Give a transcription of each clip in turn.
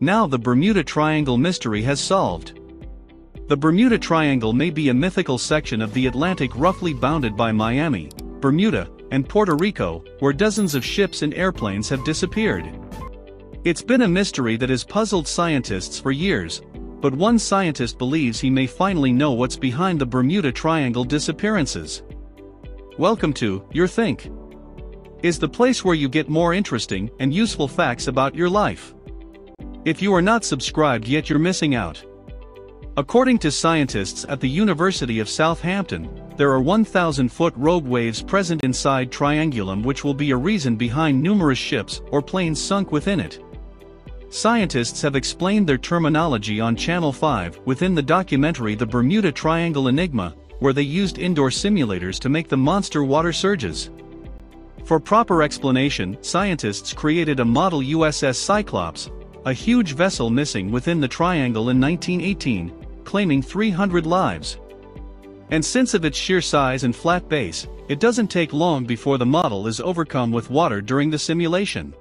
Now the Bermuda Triangle mystery has solved. The Bermuda Triangle may be a mythical section of the Atlantic roughly bounded by Miami, Bermuda, and Puerto Rico, where dozens of ships and airplanes have disappeared. It's been a mystery that has puzzled scientists for years, but one scientist believes he may finally know what's behind the Bermuda Triangle disappearances. Welcome to Your Think is the place where you get more interesting and useful facts about your life. If you are not subscribed yet, you're missing out. According to scientists at the University of Southampton, there are 1,000-foot rogue waves present inside Triangulum, which will be a reason behind numerous ships or planes sunk within it. Scientists have explained their terminology on Channel 5 within the documentary The Bermuda Triangle Enigma, where they used indoor simulators to make the monster water surges. For proper explanation, scientists created a model USS Cyclops, a huge vessel missing within the triangle in 1918, claiming 300 lives. And since of its sheer size and flat base, it doesn't take long before the model is overcome with water during the simulation.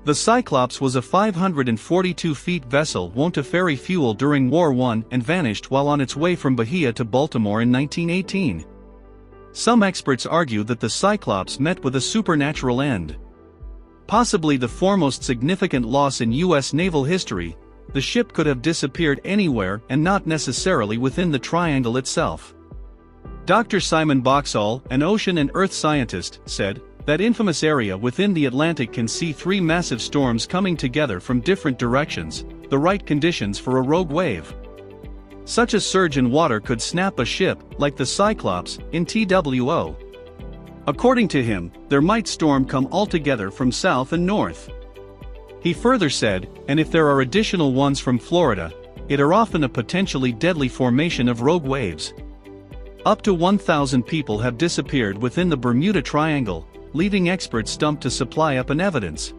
The Cyclops was a 542-feet vessel wont to ferry fuel during War I and vanished while on its way from Bahia to Baltimore in 1918. Some experts argue that the Cyclops met with a supernatural end. Possibly the foremost significant loss in U.S. naval history, the ship could have disappeared anywhere and not necessarily within the triangle itself. Dr. Simon Boxall, an ocean and earth scientist, said, "That infamous area within the Atlantic can see three massive storms coming together from different directions, the right conditions for a rogue wave. Such a surge in water could snap a ship, like the Cyclops, in TWO." According to him, there might storm come altogether from south and north. He further said, and if there are additional ones from Florida, it are often a potentially deadly formation of rogue waves. Up to 1,000 people have disappeared within the Bermuda Triangle, leaving experts stumped to supply up an evidence.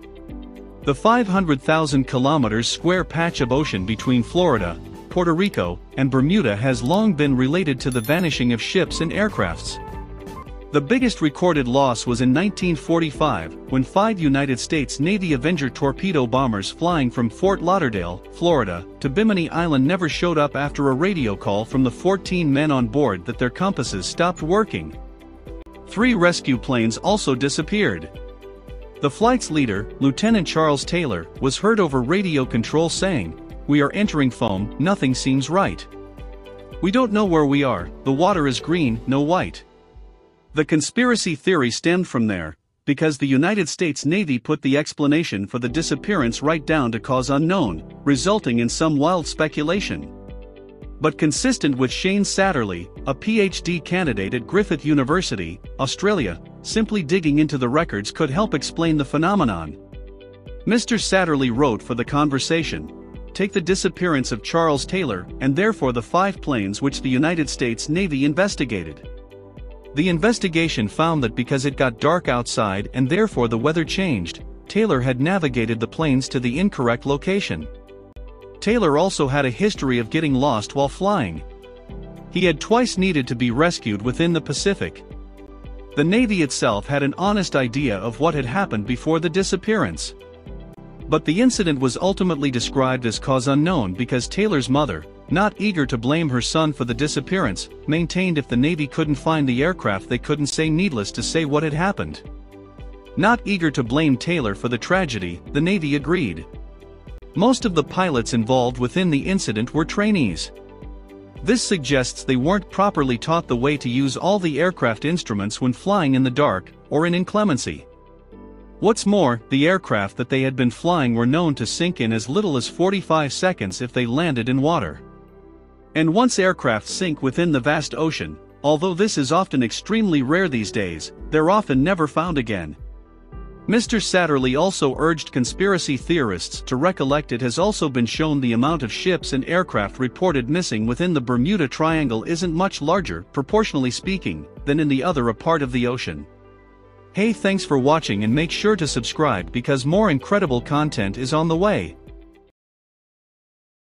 The 500,000 kilometers square patch of ocean between Florida, Puerto Rico, and Bermuda has long been related to the vanishing of ships and aircrafts. The biggest recorded loss was in 1945, when 5 United States Navy Avenger torpedo bombers flying from Fort Lauderdale, Florida, to Bimini Island never showed up after a radio call from the 14 men on board that their compasses stopped working. 3 rescue planes also disappeared. The flight's leader, Lieutenant Charles Taylor, was heard over radio control saying, "We are entering foam, nothing seems right. We don't know where we are, the water is green, no white." The conspiracy theory stemmed from there, because the United States Navy put the explanation for the disappearance right down to cause unknown, resulting in some wild speculation. But consistent with Shane Satterley, a PhD candidate at Griffith University, Australia, simply digging into the records could help explain the phenomenon. Mr. Satterley wrote for The Conversation, "Take the disappearance of Charles Taylor, and therefore the 5 planes which the United States Navy investigated. The investigation found that because it got dark outside and therefore the weather changed, Taylor had navigated the planes to the incorrect location. Taylor also had a history of getting lost while flying. He had twice needed to be rescued within the Pacific. The Navy itself had an honest idea of what had happened before the disappearance. But the incident was ultimately described as cause unknown because Taylor's mother, not eager to blame her son for the disappearance, maintained if the Navy couldn't find the aircraft they couldn't say, needless to say, what had happened. Not eager to blame Taylor for the tragedy, the Navy agreed. Most of the pilots involved within the incident were trainees. This suggests they weren't properly taught the way to use all the aircraft instruments when flying in the dark, or in inclemency. What's more, the aircraft that they had been flying were known to sink in as little as 45 seconds if they landed in water. And once aircraft sink within the vast ocean, although this is often extremely rare these days, they're often never found again. Mr. Satterley also urged conspiracy theorists to recollect it has also been shown the amount of ships and aircraft reported missing within the Bermuda Triangle isn't much larger, proportionally speaking, than in the other part of the ocean. Hey, thanks for watching and make sure to subscribe because more incredible content is on the way.